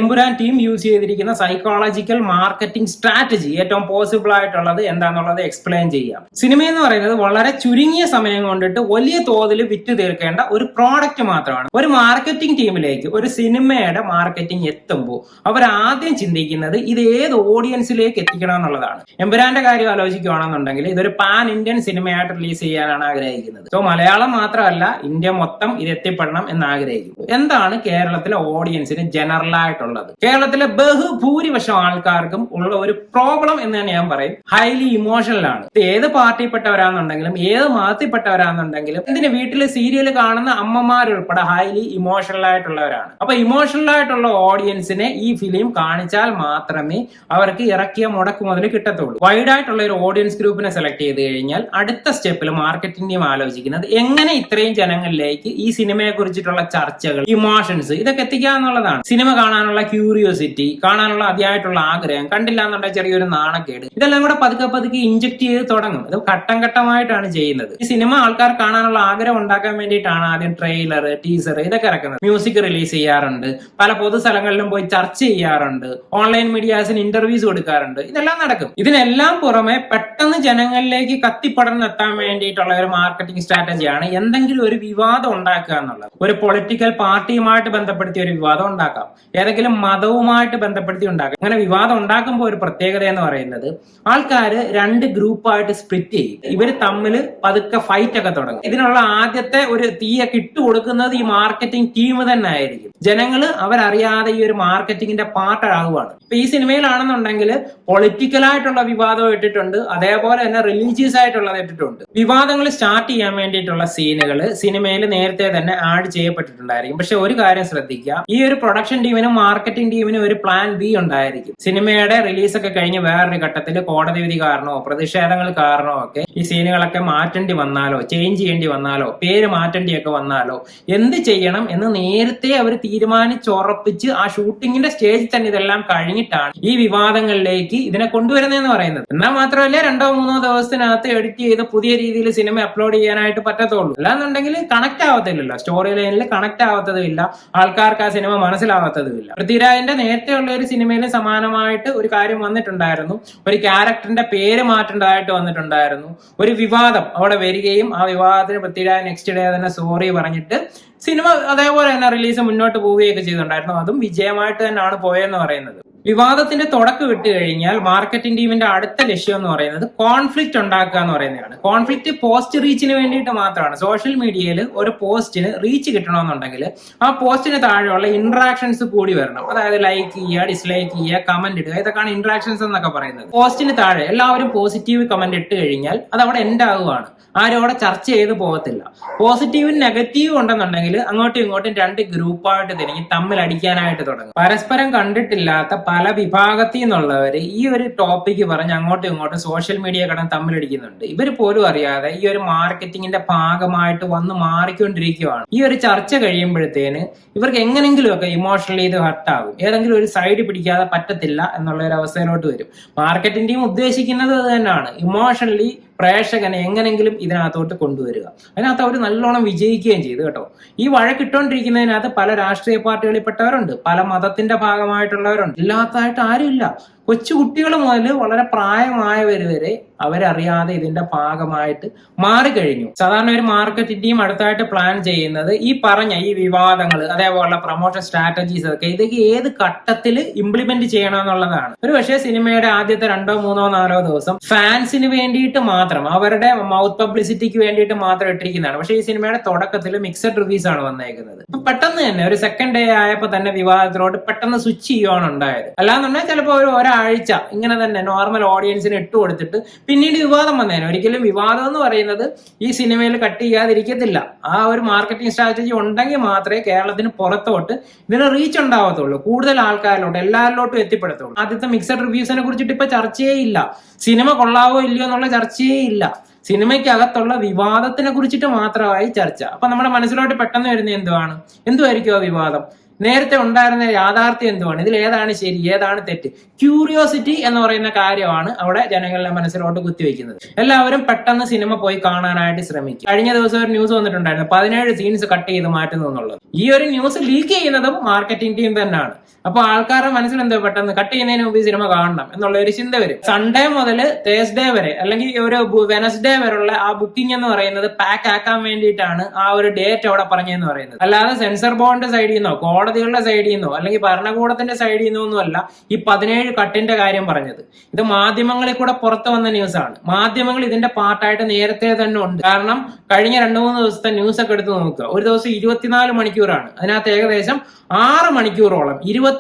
Empuraan team use ചെയ്തിരിക്കുന്ന psychological marketing strategy ഏറ്റവും possible ആയിട്ടുള്ളത് എന്താണെന്നുള്ളത് എക്സ്പ്ലെയിൻ ചെയ്യാം. സിനിമ എന്ന് പറയുന്നത് വളരെ ചുരുങ്ങിയ സമയം കൊണ്ടിട്ട് വലിയ തോതിൽ വിറ്റ് തീർക്കേണ്ട ഒരു പ്രോഡക്റ്റ് മാത്രമാണ്. ഒരു മാർക്കറ്റിംഗ് ടീമിലേക്ക് ഒരു സിനിമയുടെ മാർക്കറ്റിംഗ് എത്തുമ്പോൾ അവർ ആദ്യം ചിന്തിക്കുന്നത് ഇത് ഏത് ഓഡിയൻസിലേക്ക് എത്തിക്കണം എന്നുള്ളതാണ്. എമ്പുരാന്റെ കാര്യം ആലോചിക്കുകയാണെന്നുണ്ടെങ്കിൽ ഇതൊരു പാൻ ഇന്ത്യൻ സിനിമയായിട്ട് റിലീസ് ചെയ്യാനാണ് ആഗ്രഹിക്കുന്നത്. സോ മലയാളം മാത്രമല്ല, ഇന്ത്യ മൊത്തം ഇത് എത്തിപ്പെടണം എന്ന് ആഗ്രഹിക്കുന്നു. എന്താണ് കേരളത്തിലെ ഓഡിയൻസിന് ജനറൽ ആയിട്ടുള്ളത്? കേരളത്തിലെ ബഹുഭൂരിപക്ഷം ആൾക്കാർക്കും ഉള്ള ഒരു പ്രോബ്ലം എന്ന് തന്നെ ഞാൻ പറയും, ഹൈലി ഇമോഷണൽ ആണ്. ഏത് പാർട്ടിപ്പെട്ടവരാണെന്നുണ്ടെങ്കിലും ഏത് മതത്തിൽപ്പെട്ടവരാണെന്നുണ്ടെങ്കിലും എന്തിന് വീട്ടില് സീരിയൽ കാണുന്ന അമ്മമാരുൾപ്പെടെ ഹൈലി ഇമോഷണൽ ആയിട്ടുള്ളവരാണ്. അപ്പൊ ഇമോഷണൽ ആയിട്ടുള്ള ഓഡിയൻസിനെ ഈ ഫിലിം കാണിച്ചാൽ മാത്രമേ അവർക്ക് ഇറക്കിയ മുടക്ക് മുതൽ കിട്ടത്തുള്ളൂ. വൈഡ് ആയിട്ടുള്ള ഒരു ഓഡിയൻസ് ഗ്രൂപ്പിനെ സെലക്ട് ചെയ്ത് കഴിഞ്ഞാൽ അടുത്ത സ്റ്റെപ്പിൽ മാർക്കറ്റിംഗ് ടീം ആലോചിക്കുന്നത് എങ്ങനെ ഇത്രയും ജനങ്ങളിലേക്ക് ഈ സിനിമയെ കുറിച്ചിട്ടുള്ള ചർച്ചകൾ, ഇമോഷൻസ് ഇതൊക്കെ എത്തിക്കാന്നുള്ളതാണ്. സിനിമ കാണാനുള്ള ക്യൂരിയോസിറ്റി, കാണാനുള്ള അതിയായിട്ടുള്ള ആഗ്രഹം, കണ്ടില്ല എന്നുണ്ടെങ്കിൽ ചെറിയൊരു നാണക്കേട്, ഇതെല്ലാം കൂടെ പതുക്കെ പതുക്കെ ഇഞ്ചക്ട് ചെയ്ത് തുടങ്ങും. ഇത് ഘട്ടം ഘട്ടമായിട്ടാണ് ചെയ്യുന്നത്. ഈ സിനിമ ആൾക്കാർ കാണാനുള്ള ആഗ്രഹം ഉണ്ടാക്കാൻ വേണ്ടിയിട്ടാണ് ആദ്യം ട്രെയിലർ, ടീസർ ഇതൊക്കെ ഇറക്കുന്നത്. മ്യൂസിക് റിലീസ് ചെയ്യാറുണ്ട്, പല പൊതു സ്ഥലങ്ങളിലും പോയി ചർച്ച ചെയ്യാറുണ്ട്, ഓൺലൈൻ മീഡിയാസിന് ഇന്റർവ്യൂസ് കൊടുക്കാറുണ്ട്. ഇതെല്ലാം നടക്കും. ഇതിനെല്ലാം പുറമെ പെട്ടെന്ന് ജനങ്ങളിലേക്ക് കത്തിപ്പടർന്നെത്താൻ വേണ്ടിയിട്ടുള്ള ഒരു മാർക്കറ്റിംഗ് സ്ട്രാറ്റജിയാണ് എന്തെങ്കിലും ഒരു വിവാദം ഉണ്ടാക്കുക എന്നുള്ളത്. ഒരു പൊളിറ്റിക്കൽ പാർട്ടിയുമായിട്ട് ബന്ധപ്പെടുത്തിയ ഒരു വിവാദം ഉണ്ടാക്കാം, ഏതെങ്കിലും മതവുമായിട്ട് ബന്ധപ്പെടുത്തി ഉണ്ടാക്കാം. അങ്ങനെ വിവാദം ഉണ്ടാക്കുമ്പോൾ ഒരു പ്രത്യേകത എന്ന് പറയുന്നത് ആൾക്കാര് രണ്ട് ഗ്രൂപ്പായിട്ട് സ്പ്ലിറ്റ് ചെയ്യും. ഇവര് തമ്മിൽ പതുക്കെ ഫൈറ്റ് ഒക്കെ തുടങ്ങും. ഇതിനുള്ള ആദ്യത്തെ ഒരു തീയൊക്കെ ഇട്ട് കൊടുക്കുന്നത് ഈ മാർക്കറ്റിംഗ് ടീം തന്നെ ആയിരിക്കും. ജനങ്ങള് അവരറിയാതെ ഈ ഒരു മാർക്കറ്റിംഗിന്റെ പാർട്ടാകുവാണ്. ഇപ്പൊ ഈ സിനിമയിലാണെന്നുണ്ടെങ്കിൽ പൊളിറ്റിക്കൽ ആയിട്ടുള്ള വിവാദം ഇട്ടിട്ടുണ്ട്, അതേപോലെ തന്നെ റിലീജിയസ് ആയിട്ടുള്ളത് ഇട്ടിട്ടുണ്ട്. വിവാദങ്ങൾ സ്റ്റാർട്ട് ചെയ്യാൻ വേണ്ടിയിട്ടുള്ള സീനുകൾ സിനിമയിൽ നേരത്തെ തന്നെ ആഡ് ചെയ്യപ്പെട്ടിട്ടുണ്ടായിരിക്കും. പക്ഷെ ഒരു കാര്യം ശ്രദ്ധിക്കുക, ഈ ഒരു പ്രൊഡക്ഷൻ ടീമിനും മാർക്കറ്റിംഗ് ടീമിനും ഒരു പ്ലാൻ ബി ഉണ്ടായിരിക്കും. സിനിമയുടെ റിലീസ് ഒക്കെ കഴിഞ്ഞ് വേറൊരു ഘട്ടത്തിൽ കോടതി വിധി കാരണമോ പ്രതിഷേധങ്ങൾ കാരണമോ ഒക്കെ ഈ സീനുകളൊക്കെ മാറ്റേണ്ടി വന്നാലോ, ചേഞ്ച് ചെയ്യേണ്ടി വന്നാലോ, പേര് മാറ്റേണ്ടിയൊക്കെ വന്നാലോ എന്ത് ചെയ്യണം എന്ന് നേരത്തെ അവർ തീരുമാനിച്ചുറപ്പിച്ച് ആ ഷൂട്ടിങ്ങിന്റെ സ്റ്റേജിൽ തന്നെ ഇതെല്ലാം കഴിഞ്ഞിട്ടാണ് ഈ വിവാദങ്ങളിലേക്ക് ഇതിനെ കൊണ്ടുവരുന്നതെന്ന് പറയുന്നത്. എന്നാൽ മാത്രമല്ല 2-3 ദിവസത്തിനകത്ത് എഡിറ്റ് ചെയ്ത് പുതിയ രീതിയിൽ സിനിമ അപ്ലോഡ് ചെയ്യാനായിട്ട് പറ്റത്തുള്ളൂ. അല്ലാന്നുണ്ടെങ്കിൽ കണക്ട് ആവത്തില്ലല്ലോ, സ്റ്റോറി ലൈനിൽ കണക്ട് ആവത്തതുമില്ല, ആൾക്കാർക്ക് ആ സിനിമ മനസ്സിലാവാത്തതുമില്ല. പൃഥ്വിരാജിന്റെ നേരത്തെയുള്ള ഒരു സിനിമയിൽ സമാനമായിട്ട് ഒരു കാര്യം വന്നിട്ടുണ്ടായിരുന്നു. ഒരു ക്യാരക്ടറിന്റെ പേര് മാറ്റേണ്ടതായിട്ട് വന്നിട്ടുണ്ടായിരുന്നു. ഒരു വിവാദം അവിടെ വരികയും ആ വിവാദത്തിന് പൃഥ്വിരാജ് നെക്സ്റ്റ് ഡേ തന്നെ സോറി പറഞ്ഞിട്ട് സിനിമ അതേപോലെ തന്നെ റിലീസ് മുന്നോട്ട് പോവുകയൊക്കെ ചെയ്തിട്ടുണ്ടായിരുന്നു. അതും വിജയമായിട്ട് തന്നെയാണ് പോയെന്ന് പറയുന്നത്. വിവാദത്തിന്റെ തുടക്കം ഇട്ട് കഴിഞ്ഞാൽ മാർക്കറ്റിംഗ് ടീമിന്റെ അടുത്ത ലക്ഷ്യം എന്ന് പറയുന്നത് കോൺഫ്ലിക്റ്റ് ഉണ്ടാക്കുക എന്ന് പറയുന്നതാണ്. കോൺഫ്ലിക്റ്റ് പോസ്റ്റ് റീച്ചിന് വേണ്ടിയിട്ട് മാത്രമാണ്. സോഷ്യൽ മീഡിയയിൽ ഒരു പോസ്റ്റിന് റീച്ച് കിട്ടണമെന്നുണ്ടെങ്കിൽ ആ പോസ്റ്റിന് താഴെയുള്ള ഇന്ററാക്ഷൻസ് കൂടി വരണം. അതായത് ലൈക്ക് ചെയ്യുക, ഡിസ്ലൈക്ക് ചെയ്യുക, കമന്റ് ഇടുക, ഇതൊക്കെയാണ് ഇന്ററാക്ഷൻസ് എന്നൊക്കെ പറയുന്നത്. പോസ്റ്റിന് താഴെ എല്ലാവരും പോസിറ്റീവ് കമന്റ് ഇട്ട് കഴിഞ്ഞാൽ അത് അവിടെ എൻഡ് ആകുവാണ്. ആരും അവിടെ ചർച്ച ചെയ്ത് പോകത്തില്ല. പോസിറ്റീവും നെഗറ്റീവും ഉണ്ടെന്നുണ്ടെങ്കിൽ അങ്ങോട്ടും ഇങ്ങോട്ടും രണ്ട് ഗ്രൂപ്പായിട്ട് തിരിഞ്ഞ് തമ്മിൽ അടിക്കാനായിട്ട് തുടങ്ങും. പരസ്പരം കണ്ടിട്ടില്ലാത്ത പല വിഭാഗത്തിൽ നിന്നുള്ളവര് ഈ ഒരു ടോപ്പിക്ക് പറഞ്ഞ് അങ്ങോട്ടും ഇങ്ങോട്ടും സോഷ്യൽ മീഡിയ കടന്ന് തമ്മിലടിക്കുന്നുണ്ട്. ഇവർ പോലും അറിയാതെ ഈ ഒരു മാർക്കറ്റിംഗിന്റെ ഭാഗമായിട്ട് വന്ന് മാറിക്കൊണ്ടിരിക്കുകയാണ്. ഈ ഒരു ചർച്ച കഴിയുമ്പോഴത്തേന് ഇവർക്ക് എങ്ങനെങ്കിലുമൊക്കെ ഇമോഷണലി ഇത് ഹർട്ടാകും. ഏതെങ്കിലും ഒരു സൈഡ് പിടിക്കാതെ പറ്റത്തില്ല എന്നുള്ള ഒരു അവസ്ഥയിലോട്ട് വരും. മാർക്കറ്റിംഗ് ടീം ഉദ്ദേശിക്കുന്നത് അത് തന്നെയാണ്, ഇമോഷണലി പ്രേക്ഷകനെ എങ്ങനെങ്കിലും ഇതിനകത്തോട്ട് കൊണ്ടുവരിക. അതിനകത്ത് അവർ നല്ലോണം വിജയിക്കുകയും ചെയ്തു കേട്ടോ. ഈ വഴക്കിട്ടോണ്ടിരിക്കുന്നതിനകത്ത് പല രാഷ്ട്രീയ പാർട്ടികളിൽപ്പെട്ടവരുണ്ട്, പല മതത്തിന്റെ ഭാഗമായിട്ടുള്ളവരുണ്ട്, ഇല്ലാത്തതായിട്ട് ആരുമില്ല. കൊച്ചു കുട്ടികൾ മുതൽ വളരെ പ്രായമായവർ വരെ അവരറിയാതെ ഇതിന്റെ ഭാഗമായിട്ട് മാറിക്കഴിഞ്ഞു. സാധാരണ ഒരു മാർക്കറ്റിംഗ് ടീം അടുത്തായിട്ട് പ്ലാൻ ചെയ്യുന്നത് ഈ പറഞ്ഞ ഈ വിവാദങ്ങൾ, അതേപോലുള്ള പ്രൊമോഷൻ സ്ട്രാറ്റജീസ് ഒക്കെ ഇതൊക്കെ ഏത് ഘട്ടത്തിൽ ഇംപ്ലിമെന്റ് ചെയ്യണം എന്നുള്ളതാണ്. ഒരു പക്ഷേ സിനിമയുടെ ആദ്യത്തെ 2-3-4 ദിവസം ഫാൻസിന് വേണ്ടിയിട്ട് മാത്രം, അവരുടെ മൗത്ത് പബ്ലിസിറ്റിക്ക് വേണ്ടിയിട്ട് മാത്രം ഇട്ടിരിക്കുന്നതാണ്. പക്ഷേ ഈ സിനിമയുടെ തുടക്കത്തിൽ മിക്സഡ് റിവ്യൂസ് ആണ് വന്നേക്കുന്നത്. പെട്ടെന്ന് തന്നെ ഒരു സെക്കൻഡ് ഡേ ആയപ്പോൾ തന്നെ വിവാദത്തിലോട്ട് പെട്ടെന്ന് സ്വിച്ച് ചെയ്യുകയാണ് ഉണ്ടായത്. അല്ലാന്നുണ്ടെങ്കിൽ ചിലപ്പോൾ ഒരാഴ്ച ഇങ്ങനെ തന്നെ നോർമൽ ഓഡിയൻസിന് ഇട്ട് കൊടുത്തിട്ട് പിന്നീട് വിവാദം വന്നേനെ. ഒരിക്കലും വിവാദം എന്ന് പറയുന്നത് ഈ സിനിമയിൽ കട്ട് ചെയ്യാതിരിക്കത്തില്ല. ആ ഒരു മാർക്കറ്റിംഗ് സ്ട്രാറ്റജി ഉണ്ടെങ്കിൽ മാത്രമേ കേരളത്തിന് പുറത്തോട്ട് ഇതിന് റീച്ച് ഉണ്ടാവത്തുള്ളൂ, കൂടുതൽ ആൾക്കാരിലോട്ട് എല്ലാവരിലോട്ടും എത്തിപ്പെടത്തുള്ളൂ. ആദ്യത്തെ മിക്സഡ് റിവ്യൂസിനെ കുറിച്ചിട്ട് ഇപ്പൊ ചർച്ചയേ ഇല്ല. സിനിമ കൊള്ളാവോ ഇല്ലയോ എന്നുള്ള ചർച്ചയേ ഇല്ല. സിനിമയ്ക്കകത്തുള്ള വിവാദത്തിനെ കുറിച്ചിട്ട് മാത്രമായി ചർച്ച. അപ്പൊ നമ്മുടെ മനസ്സിലോട്ട് പെട്ടെന്ന് വരുന്ന എന്തുവായിരിക്കും ആ വിവാദം? നേരത്തെ ഉണ്ടായിരുന്ന യാഥാർത്ഥ്യം എന്തുവാണ്, ഇതിൽ ഏതാണ് ശരി ഏതാണ് തെറ്റ്? ക്യൂരിയോസിറ്റി എന്ന് പറയുന്ന കാര്യമാണ് അവിടെ ജനങ്ങളുടെ മനസ്സിലോട്ട് കുത്തിവെക്കുന്നത്. എല്ലാവരും പെട്ടെന്ന് സിനിമ പോയി കാണാനായിട്ട് ശ്രമിക്കും. കഴിഞ്ഞ ദിവസം ഒരു ന്യൂസ് വന്നിട്ടുണ്ടായിരുന്നു, 17 സീൻസ് കട്ട് ചെയ്ത് മാറ്റുന്നു എന്നുള്ളത്. ഈ ഒരു ന്യൂസ് ലീക്ക് ചെയ്യുന്നതും മാർക്കറ്റിംഗ് ടീം തന്നെയാണ്. അപ്പൊ ആൾക്കാരുടെ മനസ്സിൽ എന്തോ പെട്ടെന്ന് കട്ട് ചെയ്യുന്നതിന് മുമ്പ് സിനിമ കാണണം എന്നുള്ള ഒരു ചിന്ത വരും. സൺഡേ മുതൽ തേഴ്സ്ഡേ വരെ അല്ലെങ്കിൽ ഒരു വെനസ്ഡേ വരെയുള്ള ആ ബുക്കിംഗ് എന്ന് പറയുന്നത് പാക്ക് ആക്കാൻ വേണ്ടിയിട്ടാണ് ആ ഒരു ഡേറ്റ് അവിടെ പറഞ്ഞതെന്ന് പറയുന്നത്. അല്ലാതെ സെൻസർ ബോർഡിന്റെ സൈഡിൽ നിന്നോ കോടതികളുടെ സൈഡിൽ നിന്നോ അല്ലെങ്കിൽ ഭരണകൂടത്തിന്റെ സൈഡിൽ നിന്നോ ഒന്നുമല്ല ഈ 17 കട്ടിന്റെ കാര്യം പറഞ്ഞത്. ഇത് മാധ്യമങ്ങളിൽ കൂടെ പുറത്തു വന്ന ന്യൂസാണ്. മാധ്യമങ്ങൾ ഇതിന്റെ പാർട്ടായിട്ട് നേരത്തെ തന്നെ ഉണ്ട്. കാരണം കഴിഞ്ഞ 2-3 ദിവസത്തെ ന്യൂസ് ഒക്കെ എടുത്ത് നോക്കുക. ഒരു ദിവസം 24 മണിക്കൂറാണ്. അതിനകത്ത് ഏകദേശം 6 മണിക്കൂറോളം 25%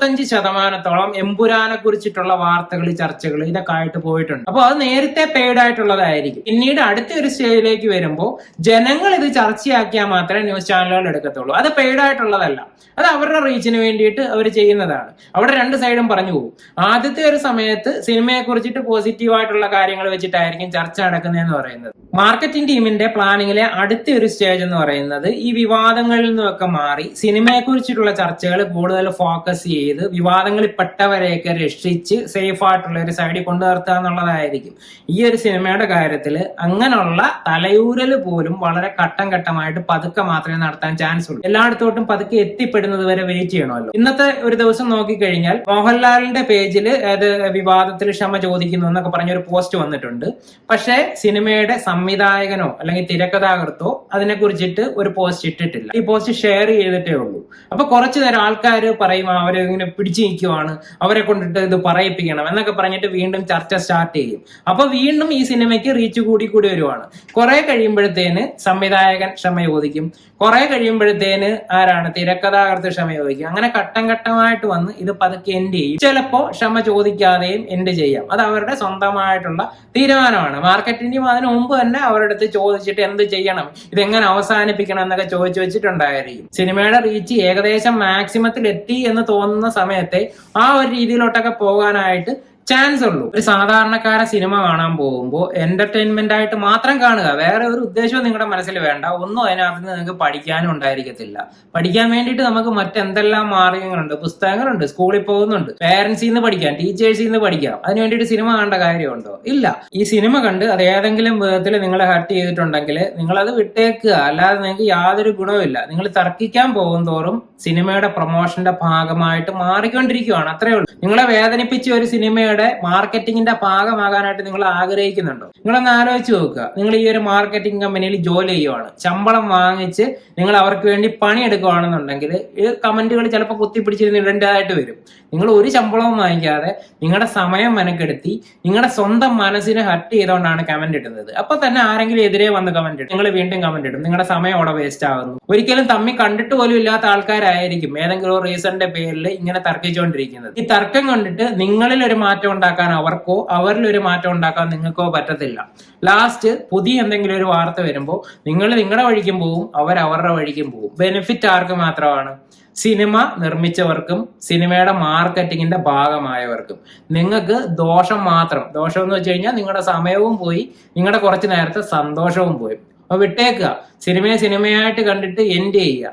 എമ്പുരാനെ കുറിച്ചിട്ടുള്ള വാർത്തകൾ, ചർച്ചകൾ ഇതൊക്കെ ആയിട്ട് പോയിട്ടുണ്ട്. അപ്പൊ അത് നേരത്തെ പെയ്ഡ് ആയിട്ടുള്ളതായിരിക്കും. പിന്നീട് അടുത്ത ഒരു സ്റ്റേജിലേക്ക് വരുമ്പോൾ ജനങ്ങൾ ഇത് ചർച്ചയാക്കിയാൽ മാത്രമേ ന്യൂസ് ചാനലുകൾ എടുക്കത്തുള്ളൂ. അത് പെയ്ഡ് ആയിട്ടുള്ളതല്ല, അത് അവരുടെ റീച്ചിന് വേണ്ടിയിട്ട് അവർ ചെയ്യുന്നതാണ്. അവിടെ രണ്ട് സൈഡും പറഞ്ഞു പോകും. ആദ്യത്തെ ഒരു സമയത്ത് സിനിമയെ കുറിച്ചിട്ട് പോസിറ്റീവായിട്ടുള്ള കാര്യങ്ങൾ വെച്ചിട്ടായിരിക്കും ചർച്ച നടക്കുന്നതെന്ന് പറയുന്നത്. മാർക്കറ്റിംഗ് ടീമിന്റെ പ്ലാനിങ്ങിലെ അടുത്ത ഒരു സ്റ്റേജ് എന്ന് പറയുന്നത് ഈ വിവാദങ്ങളിൽ നിന്നൊക്കെ മാറി സിനിമയെ കുറിച്ചിട്ടുള്ള ചർച്ചകൾ കൂടുതൽ ഫോക്കസ് ചെയ്ത് വിവാദങ്ങളിൽ പെട്ടവരെയൊക്കെ രക്ഷിച്ച് സേഫ് ആയിട്ടുള്ള ഒരു സൈഡിൽ കൊണ്ടു നിർത്തുക എന്നുള്ളതായിരിക്കും. ഈ ഒരു സിനിമയുടെ കാര്യത്തിൽ അങ്ങനെയുള്ള തലയൂരൽ പോലും വളരെ ഘട്ടം ഘട്ടമായിട്ട് പതുക്കെ മാത്രമേ നടത്താൻ ചാൻസ് ഉള്ളൂ. എല്ലായിടത്തോട്ടും പതുക്കെ എത്തിപ്പെടുന്നത് വരെ വെയിറ്റ് ചെയ്യണമല്ലോ. ഇന്നത്തെ ഒരു ദിവസം നോക്കിക്കഴിഞ്ഞാൽ മോഹൻലാലിന്റെ പേജിൽ അത് വിവാദത്തിൽ ക്ഷമ ചോദിക്കുന്നു എന്നൊക്കെ പറഞ്ഞൊരു പോസ്റ്റ് വന്നിട്ടുണ്ട്. പക്ഷേ സിനിമയുടെ സംവിധായകനോ അല്ലെങ്കിൽ തിരക്കഥാകൃത്തോ അതിനെ കുറിച്ചിട്ട് ഒരു പോസ്റ്റ് ഇട്ടിട്ടില്ല. ഈ പോസ്റ്റ് ഷെയർ ചെയ്തിട്ടേ ഉള്ളൂ. അപ്പൊ കുറച്ചു നേരം ആൾക്കാർ പറയും അവരെ ഇങ്ങനെ പിടിച്ചു നിൽക്കുവാണ്, അവരെ കൊണ്ടിട്ട് ഇത് പറയിപ്പിക്കണം എന്നൊക്കെ പറഞ്ഞിട്ട് വീണ്ടും ചർച്ച സ്റ്റാർട്ട് ചെയ്യും. അപ്പൊ വീണ്ടും ഈ സിനിമയ്ക്ക് റീച്ച് കൂടി വരുവാണ്. കുറെ കഴിയുമ്പോഴത്തേന് സംവിധായകൻ ക്ഷമ ചോദിക്കും, കുറെ കഴിയുമ്പോഴത്തേന് ആരാണ് തിരക്കഥാകൃത്ത് ക്ഷമ ചോദിക്കും. അങ്ങനെ ഘട്ടം ഘട്ടമായിട്ട് വന്ന് ഇത് പതുക്കെ എൻഡ് ചെയ്യും. ചിലപ്പോ ക്ഷമ ചോദിക്കാതെയും എൻഡ് ചെയ്യാം. അത് അവരുടെ സ്വന്തമായിട്ടുള്ള തീരുമാനമാണ്. മാർക്കറ്റിംഗ് ടീം അതിനു മുമ്പ് തന്നെ അവരുടെ അടുത്ത് ചോദിച്ചിട്ട് എന്ത് ചെയ്യണം, ഇതെങ്ങനെ അവസാനിപ്പിക്കണം എന്നൊക്കെ ചോദിച്ചു വെച്ചിട്ടുണ്ടായിരിക്കും. സിനിമയുടെ റീച്ച് ഏകദേശം മാക്സിമത്തിൽ എത്തി എന്ന് തോന്നുന്ന സമയത്തെ ആ ഒരു രീതിയിലോട്ടൊക്കെ പോകാനായിട്ട് ചാൻസ് ഉള്ളൂ. ഒരു സാധാരണക്കാരൻ സിനിമ കാണാൻ പോകുമ്പോൾ എന്റർടൈൻമെന്റ് ആയിട്ട് മാത്രം കാണുക, വേറെ ഒരു ഉദ്ദേശവും നിങ്ങളുടെ മനസ്സിൽ വേണ്ട. ഒന്നും അതിനകത്ത് നിങ്ങൾക്ക് പഠിക്കാനും ഉണ്ടായിരിക്കത്തില്ല. പഠിക്കാൻ വേണ്ടിയിട്ട് നമുക്ക് മറ്റെന്തെല്ലാം മാർഗങ്ങളുണ്ട്, പുസ്തകങ്ങളുണ്ട്, സ്കൂളിൽ പോകുന്നുണ്ട്, പേരൻസിൽ നിന്ന് പഠിക്കാം, ടീച്ചേഴ്സിൽ നിന്ന് പഠിക്കാം. അതിന് വേണ്ടിയിട്ട് സിനിമ കാണേണ്ട കാര്യമുണ്ടോ? ഇല്ല. ഈ സിനിമ കണ്ട് അത് ഏതെങ്കിലും വിധത്തിൽ നിങ്ങളെ ഹർട്ട് ചെയ്തിട്ടുണ്ടെങ്കിൽ നിങ്ങളത് വിട്ടേക്കുക. അല്ലാതെ നിങ്ങൾക്ക് യാതൊരു ഗുണവുമില്ല. നിങ്ങൾ തർക്കിക്കാൻ പോകും തോറും സിനിമയുടെ പ്രൊമോഷന്റെ ഭാഗമായിട്ട് മാറിക്കൊണ്ടിരിക്കുകയാണ്. അത്രേ ഉള്ളൂ. നിങ്ങളെ വേദനിപ്പിച്ച ഒരു സിനിമയുടെ മാർക്കറ്റിംഗിന്റെ ഭാഗമാകാനായിട്ട് നിങ്ങൾ ആഗ്രഹിക്കുന്നുണ്ടോ? നിങ്ങളൊന്ന് ആലോചിച്ച് നോക്കുക. നിങ്ങൾ ഈ ഒരു മാർക്കറ്റിംഗ് കമ്പനിയിൽ ജോലി ചെയ്യുവാണ്, ശമ്പളം വാങ്ങിച്ച് നിങ്ങൾ അവർക്ക് വേണ്ടി പണിയെടുക്കുകയാണെന്നുണ്ടെങ്കിൽ ഈ കമന്റുകൾ ചിലപ്പോൾ കുത്തിപ്പിടിച്ചിരുന്ന് ഇടേണ്ടതായിട്ട് വരും. നിങ്ങൾ ഒരു ശമ്പളവും വാങ്ങിക്കാതെ നിങ്ങളുടെ സമയം മെനക്കെടുത്തി നിങ്ങളുടെ സ്വന്തം മനസ്സിനെ ഹർട്ട് ചെയ്തുകൊണ്ടാണ് കമന്റ് ഇടുന്നത്. അപ്പൊ തന്നെ ആരെങ്കിലും എതിരെ വന്ന് കമന്റ് ഇടും, നിങ്ങൾ വീണ്ടും കമന്റ് ഇടും. നിങ്ങളുടെ സമയം അവിടെ വേസ്റ്റ് ആകുന്നു. ഒരിക്കലും തമ്മിൽ കണ്ടിട്ട് പോലും ഇല്ലാത്ത ആൾക്കാരായിരിക്കും ഏതെങ്കിലും ഒരു റീസണിന്റെ പേരിൽ ഇങ്ങനെ തർക്കിച്ചുകൊണ്ടിരിക്കുന്നത്. ഈ തർക്കം കൊണ്ടിട്ട് നിങ്ങളിൽ ഒരു മാറ്റം ഉണ്ടാക്കാൻ അവർക്കോ അവരിൽ ഒരു മാറ്റം ഉണ്ടാക്കാൻ നിങ്ങൾക്കോ പറ്റത്തില്ല. ലാസ്റ്റ് പുതിയ എന്തെങ്കിലും ഒരു വാർത്ത വരുമ്പോൾ നിങ്ങൾ നിങ്ങളുടെ വഴിക്കും പോവും, അവർ അവരുടെ വഴിക്കും പോവും. ബെനിഫിറ്റ് ആർക്ക് മാത്രമാണ്? സിനിമ നിർമ്മിച്ചവർക്കും സിനിമയുടെ മാർക്കറ്റിങ്ങിന്റെ ഭാഗമായവർക്കും. നിങ്ങൾക്ക് ദോഷം മാത്രം. ദോഷം എന്ന് വെച്ച് കഴിഞ്ഞാൽ നിങ്ങളുടെ സമയവും പോയി, നിങ്ങളുടെ കുറച്ച് നേരത്തെ സന്തോഷവും പോയി. അപ്പൊ വിട്ടേക്കുക. സിനിമയെ സിനിമയായിട്ട് കണ്ടിട്ട് എൻഡ് ചെയ്യുക.